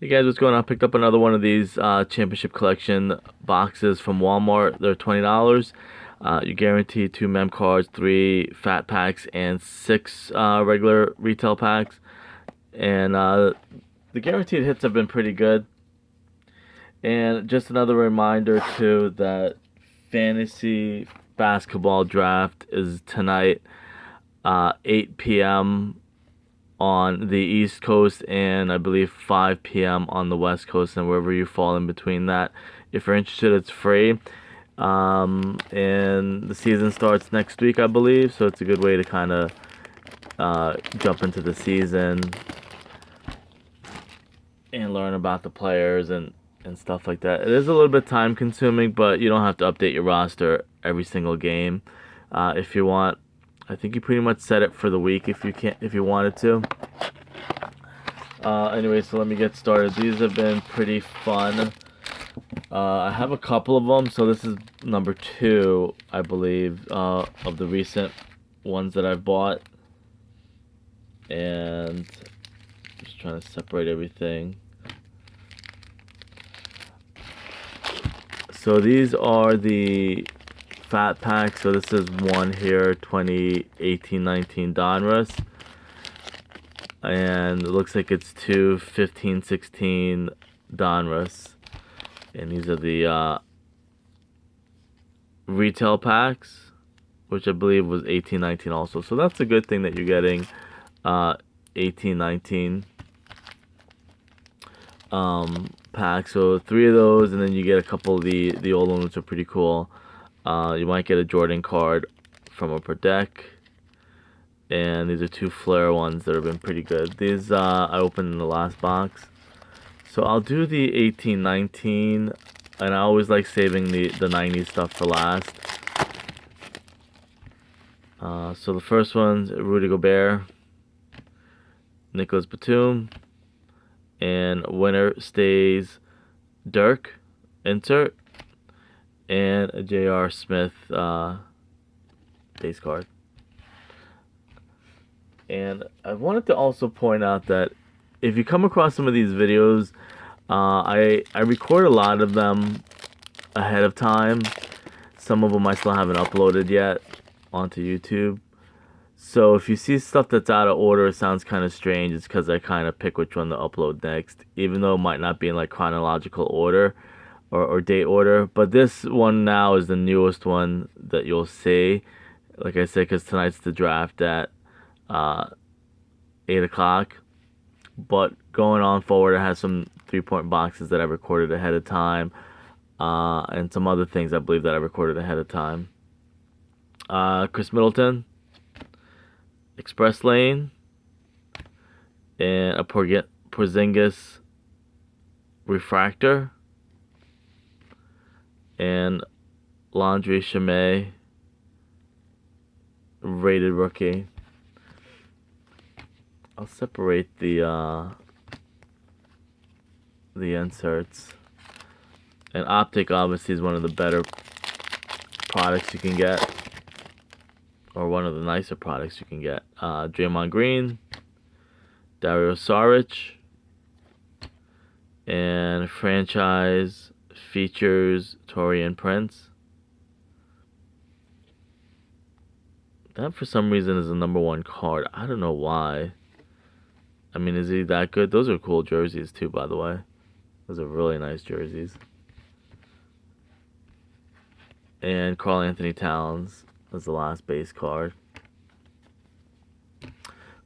Hey guys, what's going on? I picked up another one of these championship collection boxes from Walmart. They're $20. You guarantee 2 mem cards, 3 fat packs, and 6 regular retail packs. And the guaranteed hits have been pretty good. And just another reminder too that fantasy basketball draft is tonight, 8 p.m. on the East Coast, and I believe 5 p.m. on the West Coast, and wherever you fall in between that. If you're interested, it's free. And the season starts next week, I believe, so it's a good way to kind of jump into the season and learn about the players and stuff like that. It is a little bit time consuming, but you don't have to update your roster every single game. If you want, I think you pretty much set it for the week if you wanted to. Anyway, so let me get started. These have been pretty fun. I have a couple of them, so this is number 2, I believe, of the recent ones that I've bought. And just trying to separate everything. So these are the fat pack. So this is one here, 2018-19 Donruss, and it looks like it's 2 15-16 Donruss, and these are the retail packs, which I believe was 18-19 also. So that's a good thing that you're getting 18-19 pack. So 3 of those, and then you get a couple of the old ones, which are pretty cool. You might get a Jordan card from Upper Deck. And these are 2 Flair ones that have been pretty good. These I opened in the last box. So I'll do the 18-19, and I always like saving the 90s stuff for last. So the first one's Rudy Gobert, Nicholas Batum, and winner stays Dirk, insert, and a J.R. Smith base card. And I wanted to also point out that if you come across some of these videos, I record a lot of them ahead of time. Some of them I still haven't uploaded yet onto YouTube. So if you see stuff that's out of order, it sounds kind of strange. It's because I kind of pick which one to upload next, even though it might not be in like chronological order or date order. But this one now is the newest one that you'll see. Like I said, because tonight's the draft at 8 o'clock. But going on forward, it has some 3-point boxes that I recorded ahead of time, and some other things I believe that I recorded ahead of time. Chris Middleton, Express Lane, and a Porzingis refractor, and Landry Shamet rated rookie. I'll separate the inserts. And Optic obviously is one of the better products you can get, or one of the nicer products you can get. Draymond Green, Dario Saric, and franchise features Torian Prince. That for some reason is the #1 card. I don't know why. I mean, is he that good? Those are cool jerseys too, by the way. Those are really nice jerseys. And Karl Anthony Towns was the last base card.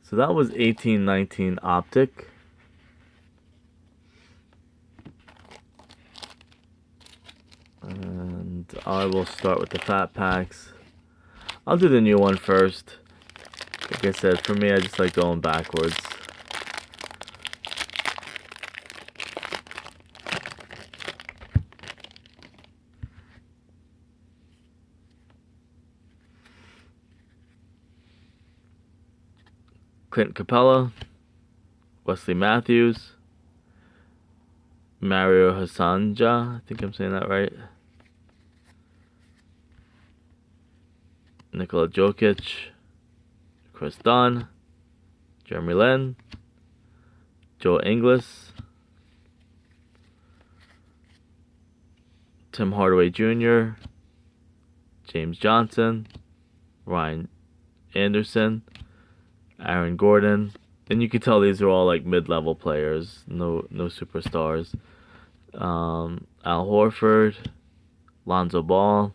So that was 18-19 Optic. And I will start with the fat packs. I'll do the new one first. Like I said, for me, I just like going backwards. Clint Capella, Wesley Matthews, Mario Hasanja, I think I'm saying that right, Nikola Jokic, Chris Dunn, Jeremy Lin, Joe Ingles, Tim Hardaway Jr., James Johnson, Ryan Anderson, Aaron Gordon. And you can tell these are all like mid-level players, no superstars. Al Horford, Lonzo Ball,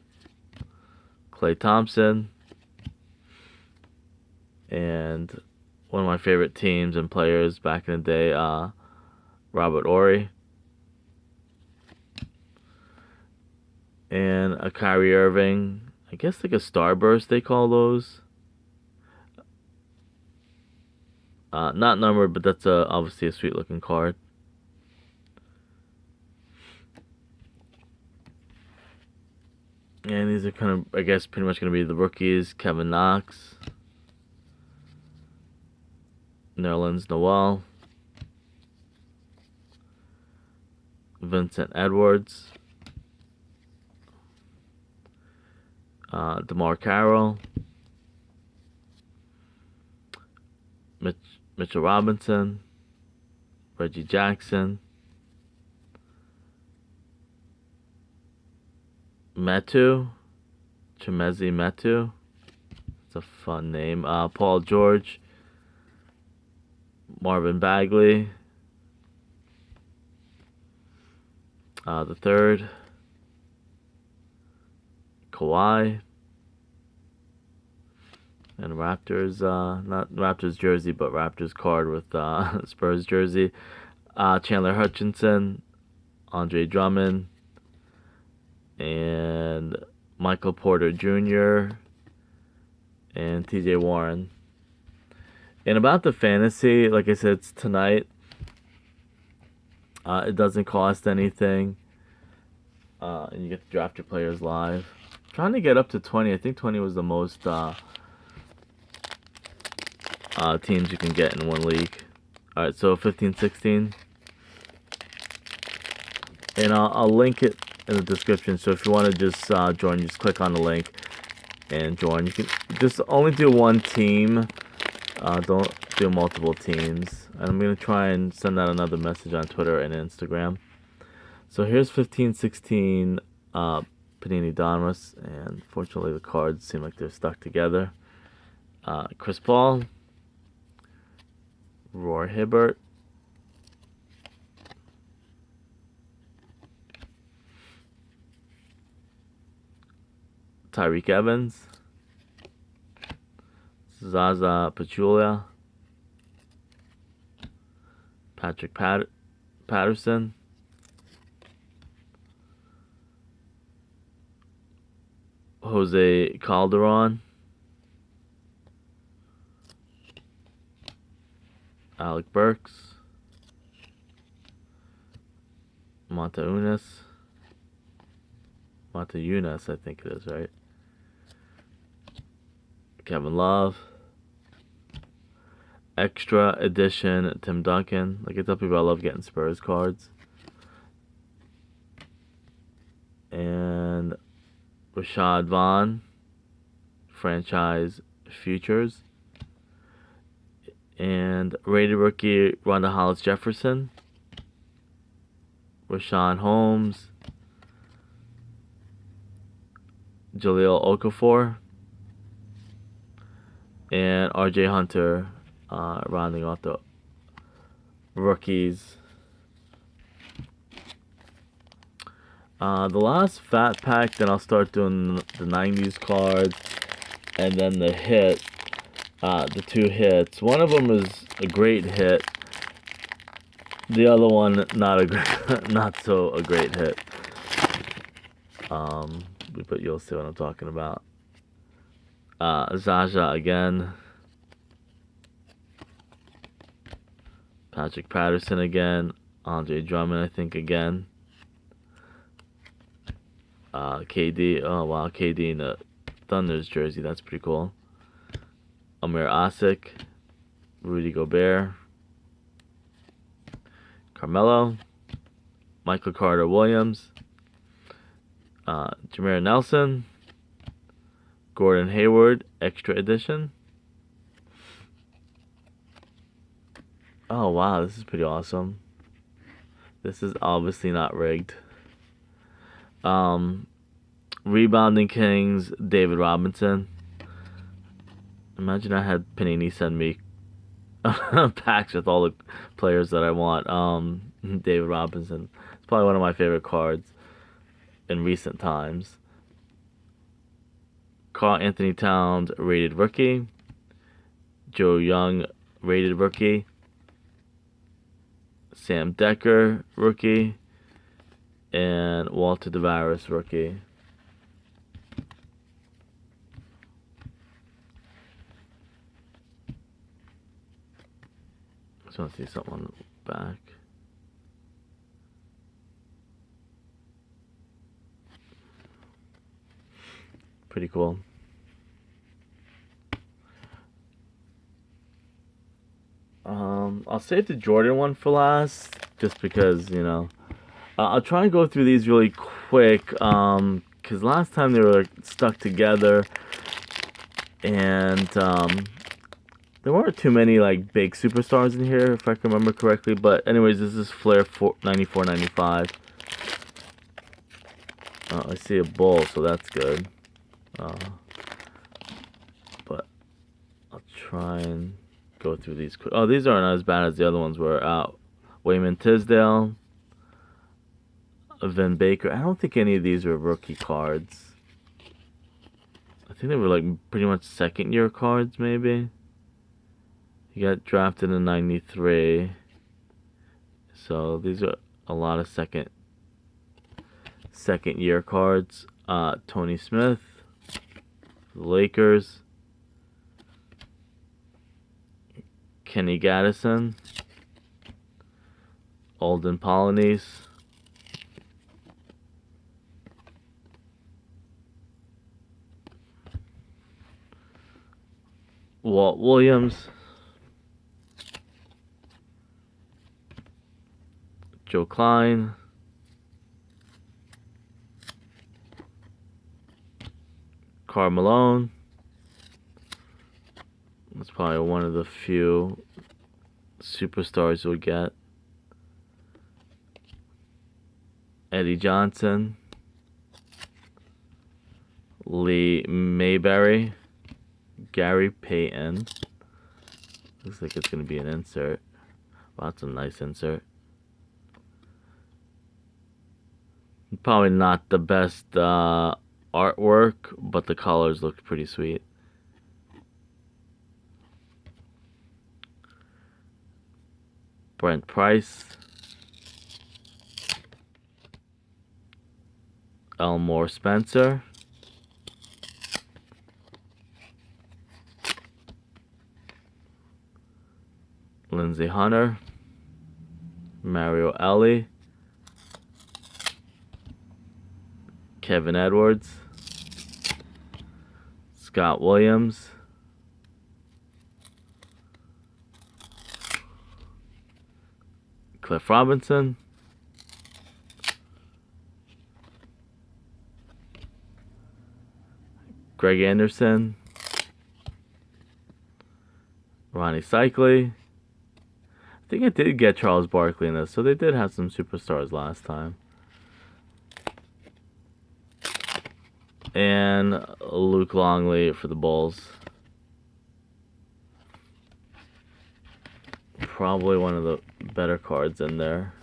Klay Thompson, and one of my favorite teams and players back in the day, Robert Horry, and a Kyrie Irving. I guess like a Starburst they call those. Not numbered, but that's obviously a sweet looking card. And these are kind of, I guess, pretty much going to be the rookies. Kevin Knox, Nerlens Noel, Vincent Edwards, DeMar Carroll, Mitchell Robinson, Reggie Jackson, Chemezi Metu. It's a fun name. Paul George, Marvin Bagley, the third, Kawhi, and Raptors, not Raptors jersey, but Raptors card with Spurs jersey. Chandler Hutchinson, Andre Drummond, and Michael Porter Jr., and TJ Warren. And about the fantasy, like I said, it's tonight. It doesn't cost anything. And you get to draft your players live. I'm trying to get up to 20. I think 20 was the most teams you can get in one league. Alright, so 15, 16. And I'll link it in the description. So if you want to just join, you just click on the link and join. You can just only do one team. Don't do multiple teams. And I'm going to try and send out another message on Twitter and Instagram. So here's 15, 16 Panini Donruss. And fortunately the cards seem like they're stuck together. Chris Paul, Roy Hibbert, Tyreek Evans, Zaza Pachulia, Patrick Patterson, Jose Calderon, Alec Burks, Mataeunas, I think it is, right? Kevin Love, Extra Edition Tim Duncan. Like I tell people, I love getting Spurs cards. And Rashad Vaughn, Franchise Futures. And rated rookie Rondell Hollis Jefferson, Rashawn Holmes, Jahlil Okafor, and RJ Hunter, rounding off the rookies. The last fat pack, then I'll start doing the 90s cards, and then the hit. The two hits. One of them is a great hit. The other one, not so a great hit. But you'll see what I'm talking about. Zaza again. Patrick Patterson again. Andre Drummond, I think, again. KD. Oh wow, KD in the Thunder's jersey. That's pretty cool. Amir Asik, Rudy Gobert, Carmelo, Michael Carter Williams, Jameer Nelson, Gordon Hayward, Extra Edition. Oh wow, this is pretty awesome. This is obviously not rigged. Rebounding Kings, David Robinson. Imagine I had Panini send me packs with all the players that I want. David Robinson. It's probably one of my favorite cards in recent times. Karl Anthony Towns, rated rookie. Joe Young, rated rookie. Sam Decker, rookie. And Walter Tavares, rookie. Just want to see something on the back. Pretty cool. I'll save the Jordan one for last, just because, you know. I'll try and go through these really quick, because last time they were stuck together, and there weren't too many like big superstars in here, if I can remember correctly. But anyways, this is Flair 94.95. I see a bull, so that's good. But I'll try and go through these quick. Oh, these aren't as bad as the other ones were. WAYMAN TISDALE, Vin Baker. I don't think any of these were rookie cards. I think they were like pretty much second year cards, maybe. He got drafted in '93. So these are a lot of second year cards. Tony Smith, Lakers. Kenny Gaddison, Alden Polynice, Walt Williams, Joe Klein, Karl Malone. That's probably one of the few superstars you'll get. Eddie Johnson, Lee Mayberry, Gary Payton. Looks like it's going to be an insert. Wow, that's a nice insert. Probably not the best artwork, but the colors look pretty sweet. Brent Price, Elmore Spencer, Lindsey Hunter, Mario Ellie, Kevin Edwards, Scott Williams, Cliff Robinson, Greg Anderson, Ronnie Cycli. I think I did get Charles Barkley in this, so they did have some superstars last time. And Luke Longley for the Bulls. Probably one of the better cards in there.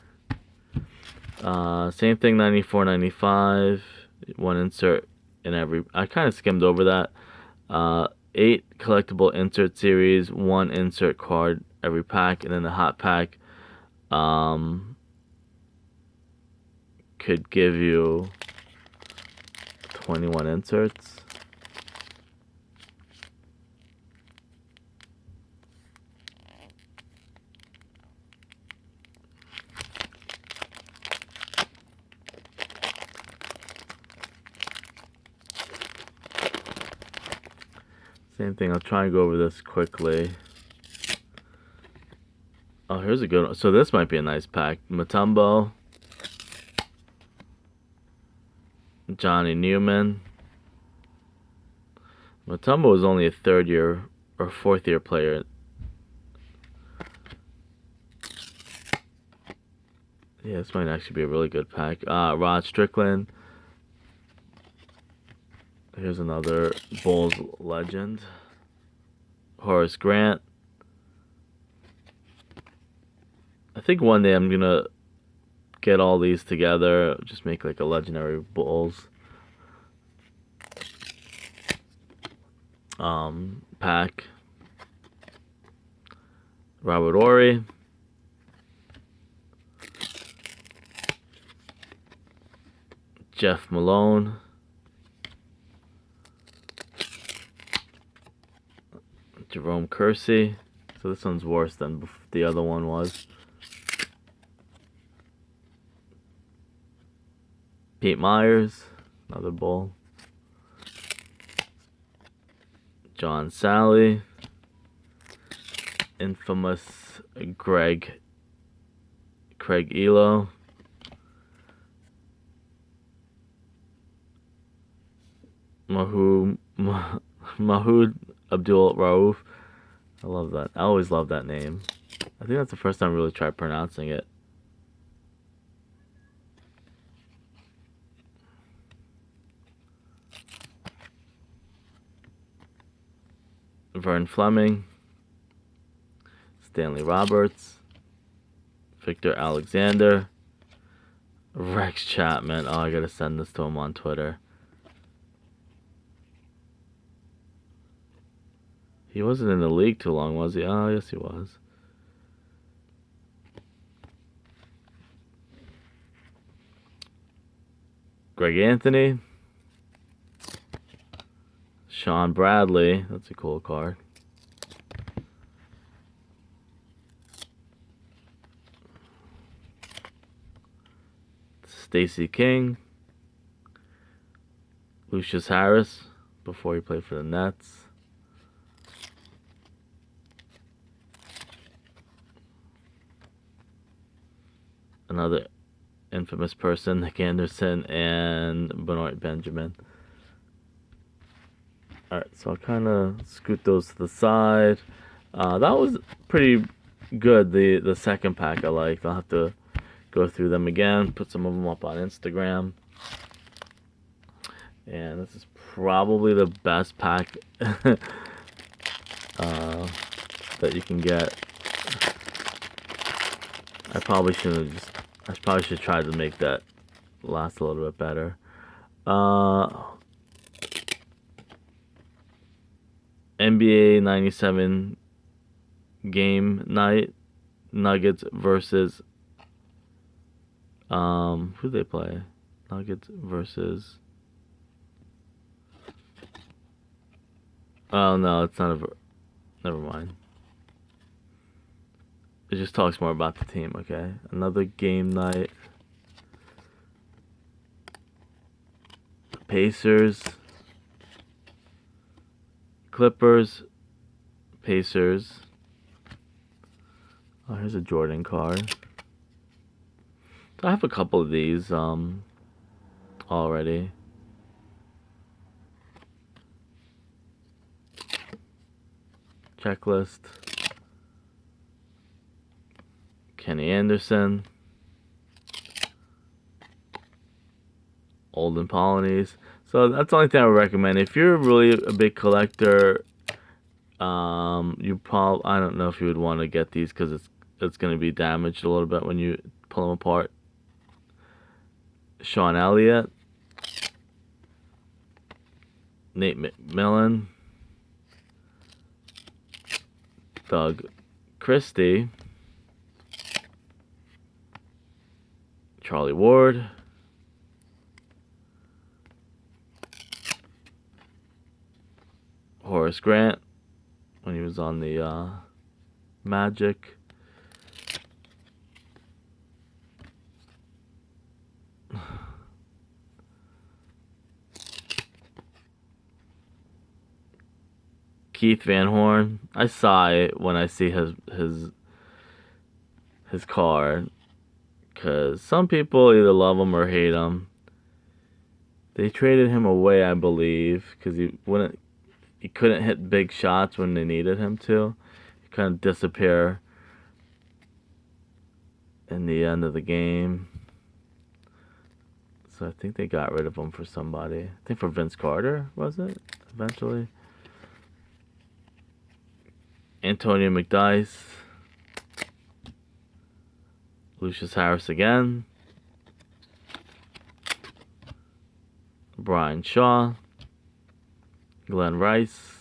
Same thing, 94.95. One insert in every. I kind of skimmed over that. 8 collectible insert series, 1 insert card every pack, and then the hot pack could give you 21 inserts. Same thing, I'll try and go over this quickly. Oh, here's a good one. So this might be a nice pack. Mutombo, Johnny Newman. Mutombo is only a 3rd year or 4th year player. Yeah, this might actually be a really good pack. Rod Strickland, Here's another Bulls legend. Horace Grant. I think one day I'm gonna get all these together, just make like a legendary Bulls pack. Robert Horry. Jeff Malone. Jerome Kersey. So this one's worse than the other one was. Pete Myers, another Bull. John Sally. Infamous Craig Elo. Mahoud Abdul Rauf. I love that. I always love that name. I think that's the first time I really tried pronouncing it. Vern Fleming. Stanley Roberts. Victor Alexander. Rex Chapman. Oh, I gotta send this to him on Twitter. He wasn't in the league too long, was he? Oh, yes, he was. Greg Anthony. Sean Bradley. That's a cool card. Stacey King. Lucius Harris, before he played for the Nets. Another infamous person, Nick Anderson and Benoit Benjamin. Alright, so I'll kind of scoot those to the side. That was pretty good, the second pack I liked. I'll have to go through them again, put some of them up on Instagram. And this is probably the best pack that you can get. I probably should try to make that last a little bit better. NBA 97 game night, Nuggets versus who they play? Nuggets versus. Oh no, it's not a. Never mind. It just talks more about the team, okay? Another game night. Pacers. Clippers. Pacers. Oh, here's a Jordan card. So I have a couple of these already. Checklist. Kenny Anderson. Olden Polonies. So that's the only thing I would recommend. If you're really a big collector, you probably, I don't know if you would want to get these because it's going to be damaged a little bit when you pull them apart. Sean Elliott. Nate McMillan. Doug Christie. Charlie Ward. Horace Grant when he was on the Magic. Keith Van Horn. I sigh when I see his card, because some people either love him or hate him. They traded him away, I believe, because he couldn't hit big shots when they needed him to. He kind of disappear in the end of the game. So I think they got rid of them for somebody. I think for Vince Carter, was it? Eventually. Antonio McDyess. Lucius Harris again. Brian Shaw. Glenn Rice.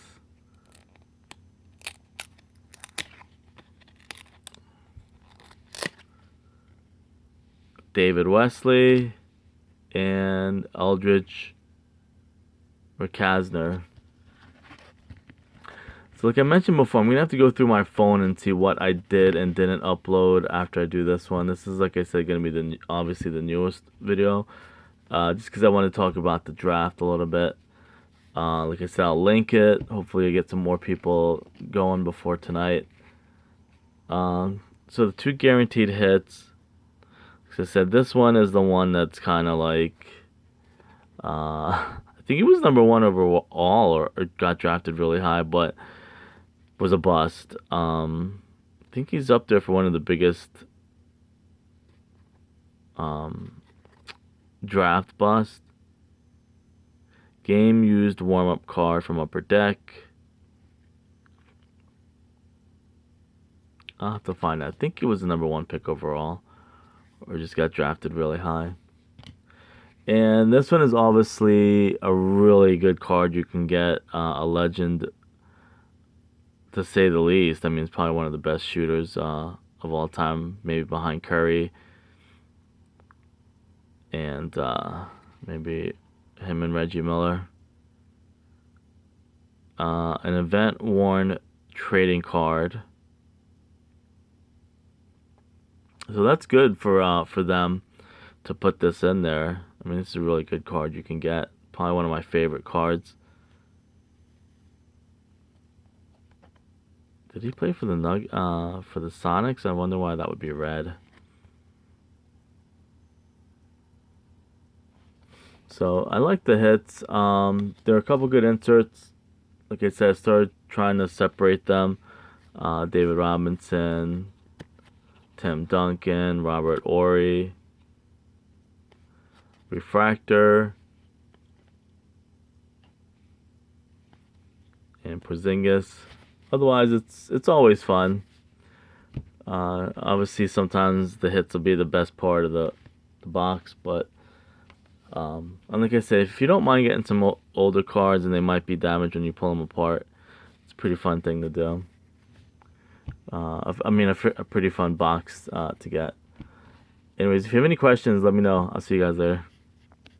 David Wesley. And Aldrich McCasner. So like I mentioned before, I'm going to have to go through my phone and see what I did and didn't upload after I do this one. This is, like I said, going to be obviously the newest video. Just because I want to talk about the draft a little bit. Like I said, I'll link it. Hopefully I get some more people going before tonight. So the 2 guaranteed hits. Like I said, this one is the one that's kind of like... I think he was number 1 overall or got drafted really high, but was a bust. I think he's up there for one of the biggest draft busts. Game used warm-up card from Upper Deck. I'll have to find out. I think he was the number 1 pick overall, or just got drafted really high. And this one is obviously a really good card you can get. A legend, to say the least. I mean, it's probably one of the best shooters of all time, maybe behind Curry. And maybe him and Reggie Miller. An event-worn trading card. So that's good for them to put this in there. I mean, this is a really good card you can get. Probably one of my favorite cards. Did he play for the for the Sonics? I wonder why that would be red. So I like the hits. There are a couple good inserts. Like I said, I started trying to separate them. David Robinson, Tim Duncan, Robert Horry, Refractor, and Porzingis. Otherwise, it's always fun. Obviously, sometimes the hits will be the best part of the box, but and like I said, if you don't mind getting some older cards and they might be damaged when you pull them apart, it's a pretty fun thing to do. I mean, a pretty fun box to get. Anyways, if you have any questions, let me know. I'll see you guys later.